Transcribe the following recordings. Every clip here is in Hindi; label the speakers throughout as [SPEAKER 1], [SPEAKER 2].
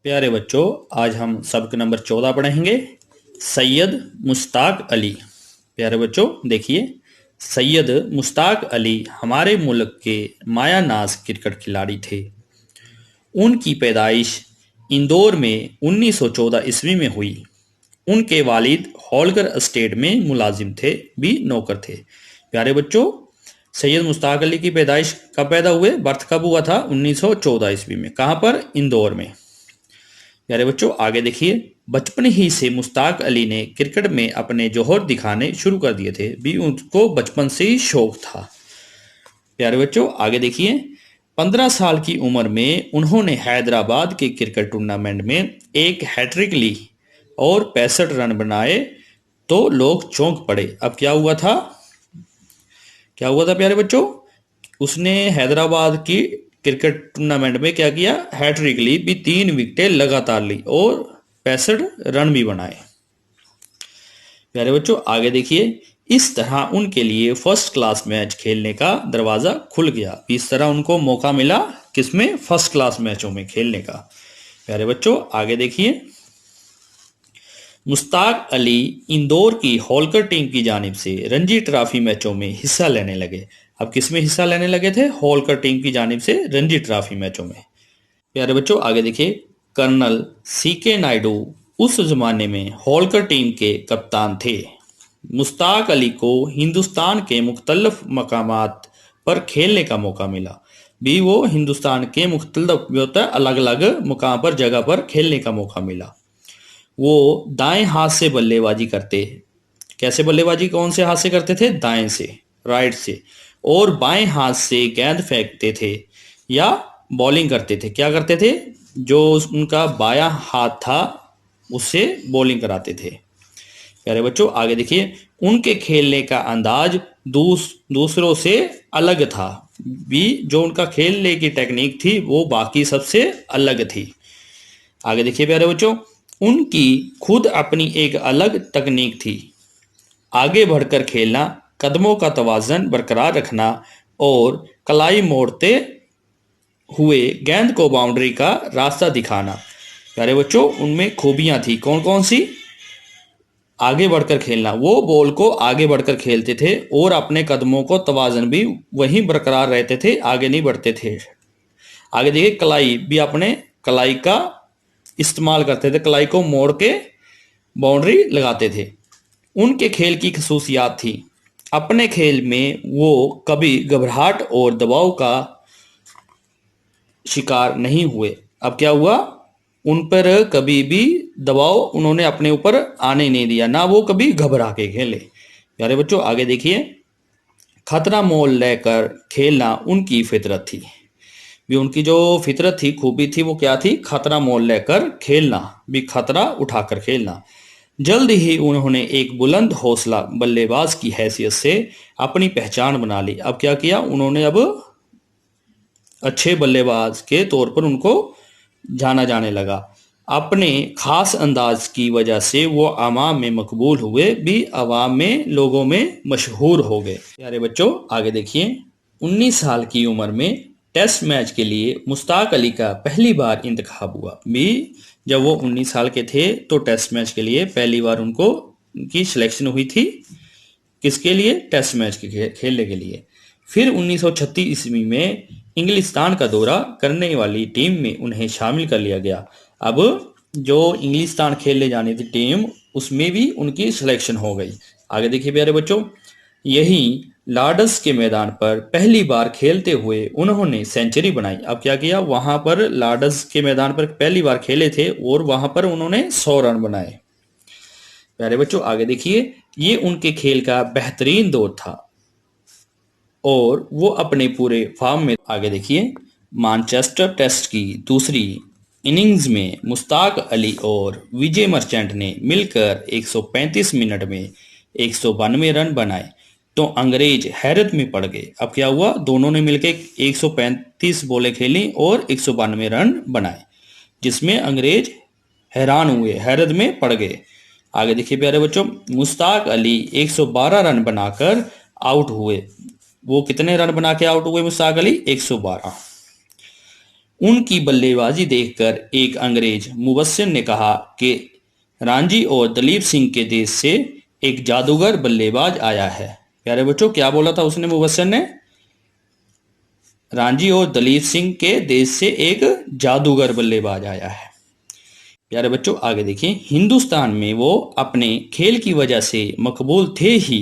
[SPEAKER 1] प्यारे बच्चों, आज हम सबक नंबर 14 पढ़ेंगे। सैयद मुश्ताक अली। प्यारे बच्चों देखिए, सैयद मुश्ताक अली हमारे मुल्क के मायानाज क्रिकेट खिलाड़ी थे। उनकी पैदाइश इंदौर में 1914 ईस्वी में हुई। उनके वालिद होलकर एस्टेट में मुलाजिम थे, भी नौकर थे। प्यारे बच्चों, सैयद मुश्ताक अली की पैदाइश कब पैदा हुए, बर्थ कब हुआ था? 1914 ईस्वी में। कहाँ पर? इंदौर में। प्यारे बच्चों आगे देखिए, बचपन ही से मुश्ताक अली ने क्रिकेट में अपने जौहर दिखाने शुरू कर दिए थे, भी उनको बचपन से ही शौक था। प्यारे बच्चों आगे देखिए, 15 साल की उम्र में उन्होंने हैदराबाद के क्रिकेट टूर्नामेंट में एक हैट्रिक ली और 65 रन बनाए तो लोग चौंक पड़े। अब क्या हुआ था? प्यारे बच्चों, उसने हैदराबाद की क्रिकेट टूर्नामेंट में क्या किया? हैट्रिक ली, भी 3 विकेटें लगातार ली और 65 रन भी बनाए। प्यारे बच्चों आगे देखिए, इस तरह उनके लिए फर्स्ट क्लास मैच खेलने का दरवाजा खुल गया। इस तरह उनको मौका मिला किसमें? फर्स्ट क्लास मैचों में खेलने का। प्यारे बच्चों आगे देखिए, मुश्ताक अली इंदौर की होलकर टीम की जानिब से रणजी ट्रॉफी मैचों में हिस्सा लेने लगे। अब किसमें हिस्सा लेने लगे थे? होलकर टीम की जानिब से रणजी ट्रॉफी मैचों में। प्यारे बच्चों आगे देखिए, कर्नल सीके नायडू उस जमाने में होलकर टीम के कप्तान थे। मुश्ताक अली को हिंदुस्तान के मुख्तलिफ मकामात पर खेलने का मौका मिला, भी वो हिंदुस्तान के मुख्तलिफ अलग अलग मुकाम पर जगह पर खेलने का मौका मिला। वो दाएं हाथ से बल्लेबाजी करते। कैसे बल्लेबाजी कौन से हाथ से करते थे? दाएं से, राइट से। और बाएं हाथ से गेंद फेंकते थे या बॉलिंग करते थे। क्या करते थे? जो उनका बायां हाथ था उससे बॉलिंग कराते थे। प्यारे बच्चों आगे देखिए, उनके खेलने का अंदाज दूसरों से अलग था, भी जो उनका खेलने की टेक्निक थी वो बाकी सबसे अलग थी। आगे देखिए प्यारे बच्चों, उनकी खुद अपनी एक अलग तकनीक थी। आगे बढ़कर खेलना, कदमों का तवाज़न बरकरार रखना और कलाई मोड़ते हुए गेंद को बाउंड्री का रास्ता दिखाना। प्यारे बच्चों उनमें खूबियां थी। कौन कौन सी? आगे बढ़कर खेलना, वो बॉल को आगे बढ़कर खेलते थे और अपने कदमों को तवाज़न भी वहीं बरकरार रहते थे, आगे नहीं बढ़ते थे। आगे देखिए, कलाई भी अपने कलाई का इस्तेमाल करते थे, कलाई को मोड़ के बाउंड्री लगाते थे। उनके खेल की खसूसियात थी, अपने खेल में वो कभी घबराहट और दबाव का शिकार नहीं हुए। अब क्या हुआ? उन पर कभी भी दबाव उन्होंने अपने ऊपर आने नहीं दिया, ना वो कभी घबरा के खेले। प्यारे बच्चों आगे देखिए, खतरा मोल लेकर खेलना उनकी फितरत थी। भी उनकी जो फितरत थी, खूबी थी, वो क्या थी? खतरा मोल लेकर खेलना, भी खतरा उठाकर खेलना। जल्द ही उन्होंने एक बुलंद हौसला बल्लेबाज की हैसियत से अपनी पहचान बना ली। अब क्या किया उन्होंने? अब अच्छे बल्लेबाज के तौर पर उनको जाना जाने लगा। अपने खास अंदाज की वजह से वो आवाम में मकबूल हुए, भी आवाम में, लोगों में मशहूर हो गए। प्यारे बच्चों आगे देखिए, 19 साल की उम्र में टेस्ट मैच के लिए मुश्ताक अली का पहली बार इंतखाब हुआ। भी जब वो 19 साल के थे तो टेस्ट मैच के लिए पहली बार उनकी सिलेक्शन हुई थी। किसके लिए? टेस्ट मैच के खेलने के लिए। फिर 1936 ईस्वी में इंग्लिस्तान का दौरा करने वाली टीम में उन्हें शामिल कर लिया गया। अब जो इंग्लिस्तान खेलने जानी थी टीम, उसमें भी उनकी सिलेक्शन हो गई। आगे देखिए प्यारे बच्चों, यही लॉर्ड्स के मैदान पर पहली बार खेलते हुए उन्होंने सेंचुरी बनाई। अब क्या किया? वहां पर लॉर्ड्स के मैदान पर पहली बार खेले थे और वहां पर उन्होंने 100 रन बनाए। प्यारे बच्चों आगे देखिए, ये उनके खेल का बेहतरीन दौर था और वो अपने पूरे फॉर्म में। आगे देखिए, मैनचेस्टर टेस्ट की दूसरी इनिंग्स में मुश्ताक अली और विजय मर्चेंट ने मिलकर 135 मिनट में 192 रन बनाए तो अंग्रेज हैरत में पड़ गए। अब क्या हुआ? दोनों ने मिलकर 135 बॉलें खेली और 192 रन बनाए, जिसमें अंग्रेज हैरान हुए, हैरत में पड़ गए। आगे देखिए प्यारे बच्चों, मुश्ताक अली 112 रन बनाकर आउट हुए। वो कितने रन बना के आउट हुए मुश्ताक अली? 112। उनकी बल्लेबाजी देखकर एक अंग्रेज मुबस्सिर ने कहा कि रणजी और दलीप सिंह के देश से एक जादूगर बल्लेबाज आया है। प्यारे बच्चों, क्या बोला था उसने मुबस्सिर ने? रणजी और दलीप सिंह के देश से एक जादूगर बल्लेबाज आया है। प्यारे बच्चों, आगे देखिए। हिंदुस्तान में वो अपने खेल की वजह से मकबूल थे ही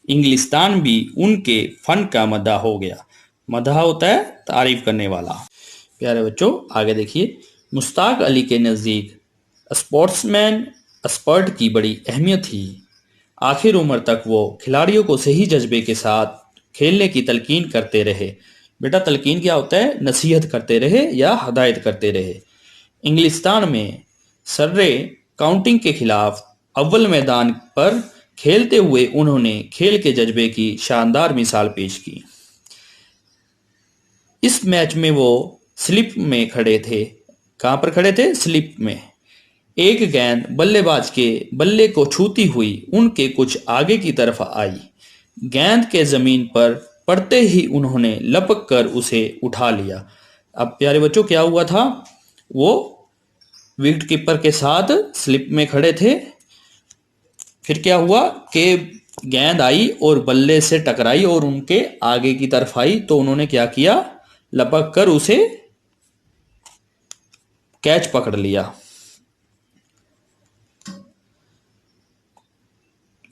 [SPEAKER 1] इंग्लिस्तान भी उनके फन का मद्दाह हो गया। मद्दाह होता है तारीफ करने वाला। प्यारे बच्चों, आगे देखिए। मुश्ताक अली के नज़दीक स्पोर्ट्समैन स्पर्ट की बड़ी अहमियत थी। आखिर उम्र तक वो खिलाड़ियों को सही जज्बे के साथ खेलने की तलकीन करते रहे। बेटा, तलकीन क्या होता है? नसीहत करते रहे या हदायत करते रहे। इंग्लिस्तान में सर्रे काउंटी के खिलाफ अव्वल मैदान पर खेलते हुए उन्होंने खेल के जज्बे की शानदार मिसाल पेश की। इस मैच में वो स्लिप में खड़े थे। कहां पर खड़े थे? स्लिप में। एक गेंद बल्लेबाज के बल्ले को छूती हुई उनके कुछ आगे की तरफ आई। गेंद के जमीन पर पड़ते ही उन्होंने लपक कर उसे उठा लिया। अब प्यारे बच्चों, क्या हुआ था? वो विकेट कीपर के साथ स्लिप में खड़े थे। फिर क्या हुआ कि गेंद आई और बल्ले से टकराई और उनके आगे की तरफ आई, तो उन्होंने क्या किया? लपक कर उसे कैच पकड़ लिया।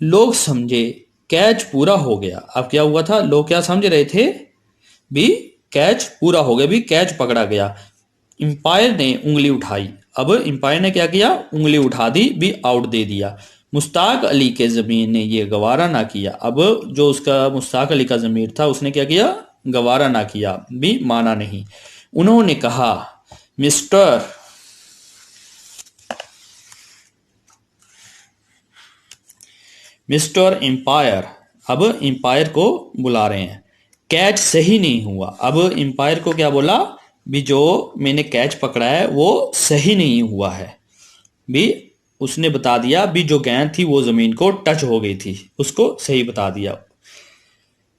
[SPEAKER 1] लोग समझे कैच पूरा हो गया। अब क्या हुआ था? लोग क्या समझ रहे थे? भी कैच पूरा हो गया, भी कैच पकड़ा गया। अंपायर ने उंगली उठाई। अब अंपायर ने क्या किया? उंगली उठा दी, भी आउट दे दिया। मुश्ताक अली के जमीर ने यह गवारा ना किया। अब जो उसका मुश्ताक अली का जमीर था उसने क्या किया? गवारा ना किया, भी माना नहीं। उन्होंने कहा, मिस्टर एम्पायर। अब एम्पायर को बुला रहे हैं। कैच सही नहीं हुआ। अब एम्पायर को क्या बोला? भी जो मैंने कैच पकड़ा है वो सही नहीं हुआ है। भी उसने बता दिया भी जो गेंद थी वो जमीन को टच हो गई थी, उसको सही बता दिया।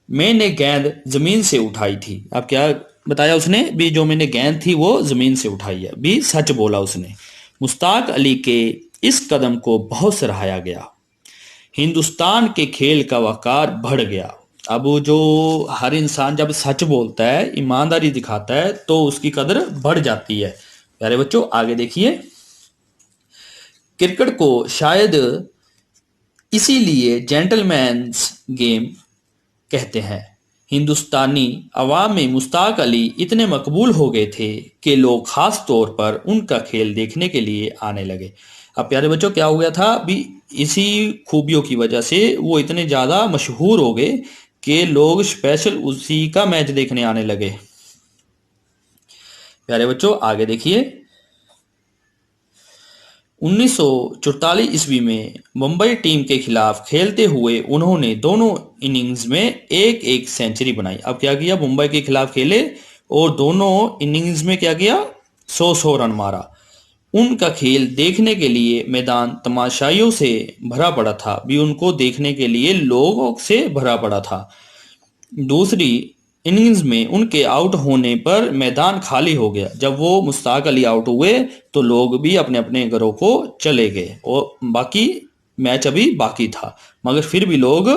[SPEAKER 1] मैंने गेंद जमीन से उठाई थी। अब क्या बताया उसने? भी जो मैंने गेंद थी वो जमीन से उठाई है, भी सच बोला उसने। मुश्ताक अली के इस कदम को बहुत सराहाया गया। हिंदुस्तान के खेल का वकार बढ़ गया। अब जो हर इंसान जब सच बोलता है, ईमानदारी दिखाता है, तो उसकी कदर बढ़ जाती है। प्यारे बच्चों, आगे देखिए। क्रिकेट को शायद इसीलिए जेंटलमैन्स गेम कहते हैं। हिंदुस्तानी अवाम में मुश्ताक अली इतने मकबूल हो गए थे कि लोग खास तौर पर उनका खेल देखने के लिए आने लगे। अब प्यारे बच्चों, क्या हो गया था? भी इसी खूबियों की वजह से वो इतने ज़्यादा मशहूर हो गए कि लोग स्पेशल उसी का मैच देखने आने लगे। प्यारे बच्चों, आगे देखिए। 1944 ईस्वी में मुंबई टीम के खिलाफ खेलते हुए उन्होंने दोनों इनिंग्स में एक एक सेंचुरी बनाई। अब क्या किया? मुंबई के खिलाफ खेले और दोनों इनिंग्स में क्या किया? 100 रन मारा। उनका खेल देखने के लिए मैदान तमाशाइयों से भरा पड़ा था, भी उनको देखने के लिए लोगों से भरा पड़ा था। दूसरी इनिंग्स में उनके आउट होने पर मैदान खाली हो गया। जब वो मुश्ताक अली आउट हुए तो लोग भी अपने अपने घरों को चले गए और बाकी मैच अभी बाकी था, मगर फिर भी लोग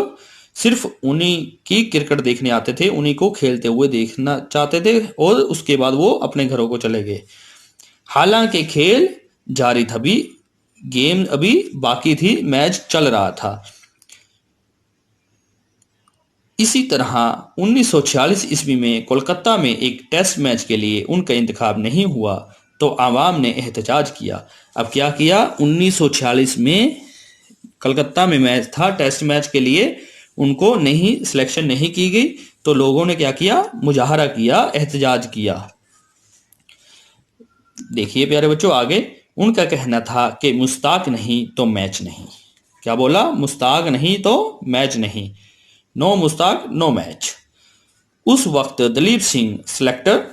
[SPEAKER 1] सिर्फ उन्हीं की क्रिकेट देखने आते थे, उन्हीं को खेलते हुए देखना चाहते थे और उसके बाद वो अपने घरों को चले गए। हालांकि खेल जारी था, भी गेम अभी बाकी थी, मैच चल रहा था। इसी तरह 1946 ईस्वी में कोलकाता में एक टेस्ट मैच के लिए उनका इंतखाब नहीं हुआ तो आवाम ने एहतजाज किया। अब क्या किया? 1946 में कलकत्ता में मैच था, टेस्ट मैच के लिए उनको सिलेक्शन नहीं की गई, तो लोगों ने क्या किया? मुजाहरा किया, एहतजाज किया। देखिए प्यारे बच्चों, आगे उनका कहना था कि मुश्ताक नहीं तो मैच नहीं। क्या बोला? मुश्ताक नहीं तो मैच नहीं, नो मुश्ताक नो मैच। उस वक्त दलीप सिंह सिलेक्टर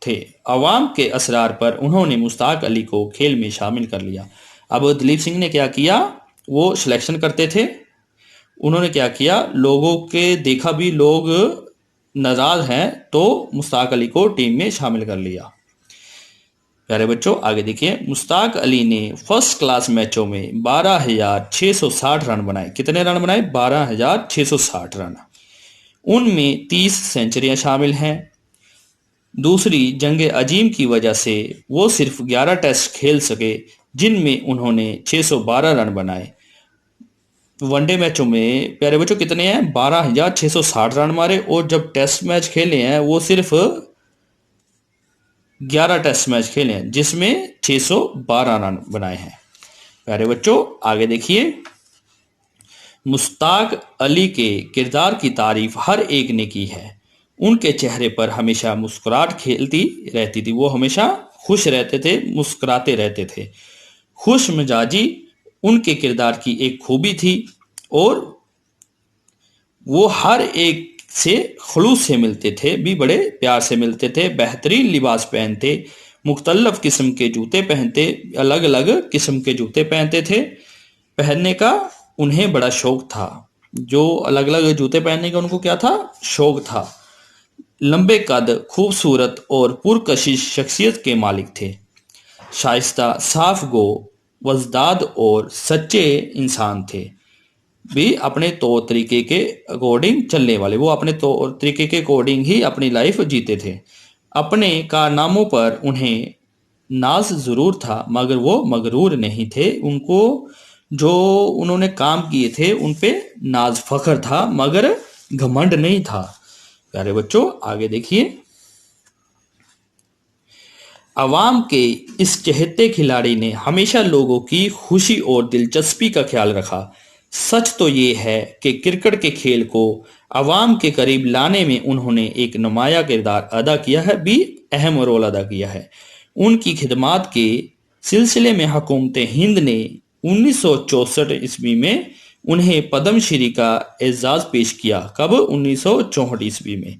[SPEAKER 1] थे। अवाम के असरार पर उन्होंने मुश्ताक अली को खेल में शामिल कर लिया। अब दलीप सिंह ने क्या किया? वो सिलेक्शन करते थे। उन्होंने क्या किया? लोगों के देखा भी लोग नाराज हैं तो मुश्ताक अली को टीम में शामिल कर लिया। प्यारे बच्चों आगे देखिए, मुश्ताक अली ने फर्स्ट क्लास मैचों में 12,660 रन बनाए। कितने रन बनाए? 12,660 रन। उनमें 30 सेंचुरियां शामिल हैं। दूसरी जंग अजीम की वजह से वो सिर्फ 11 टेस्ट खेल सके, जिनमें उन्होंने 612 रन बनाए। वनडे मैचों में प्यारे बच्चों कितने हैं? 12,660 रन मारे। और जब टेस्ट मैच खेले हैं वो सिर्फ 11 टेस्ट मैच खेले हैं, जिसमें 612 रन बनाए हैं। प्यारे बच्चों आगे देखिए, मुश्ताक अली के किरदार की तारीफ हर एक ने की है। उनके चेहरे पर हमेशा मुस्कुराहट खेलती रहती थी। वो हमेशा खुश रहते थे, मुस्कुराते रहते थे। खुश मिजाजी उनके किरदार की एक खूबी थी और वो हर एक से खलूस से मिलते थे, भी बड़े प्यार से मिलते थे। बेहतरीन लिबास पहनते, मुख्तलफ किस्म के जूते पहनते, अलग अलग किस्म के जूते पहनते थे। पहनने का उन्हें बड़ा शौक था। जो अलग अलग जूते पहनने का उनको क्या था? शौक था। लंबे कद, खूबसूरत और पुरकशिश शख्सियत के मालिक थे। शाइस्ता, साफ गो, वजदाद और सच्चे इंसान थे। भी अपने तौर तरीके के अकॉर्डिंग चलने वाले, वो अपने तौर तरीके के अकॉर्डिंग ही अपनी लाइफ जीते थे। अपने कारनामों पर उन्हें नाज जरूर था, मगर वो मगरूर नहीं थे। उनको जो उन्होंने काम किए थे उन पे नाज फख्र था, मगर घमंड नहीं था। प्यारे बच्चों आगे देखिए, अवाम के इस चहेते खिलाड़ी ने हमेशा लोगों की खुशी और दिलचस्पी का ख्याल रखा। सच तो ये है कि क्रिकेट के खेल को अवाम के करीब लाने में उन्होंने एक नुमाया किरदार अदा किया है, भी अहम रोल अदा किया है। उनकी खिदमात के सिलसिले में हुकूमत हिंद ने 1964 ईस्वी में उन्हें पद्मश्री का एजाज पेश किया। कब? 1964 ईस्वी में।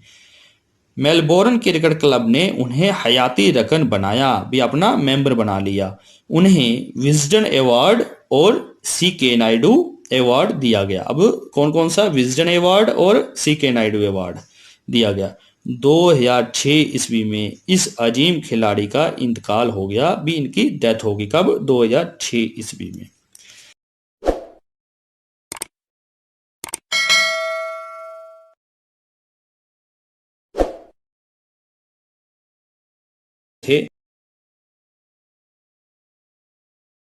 [SPEAKER 1] मेलबोर्न क्रिकेट क्लब ने उन्हें हयाती रकन बनाया, भी अपना मेंबर बना लिया। उन्हें विजडन अवार्ड और सी के नायडू अवार्ड दिया गया। अब कौन कौन सा? विजडन अवार्ड और सी के नायडू अवार्ड दिया गया। 2006 ईस्वी में इस अजीम खिलाड़ी का इंतकाल हो गया, भी इनकी डेथ होगी। कब? 2006 ईस्वी में थे।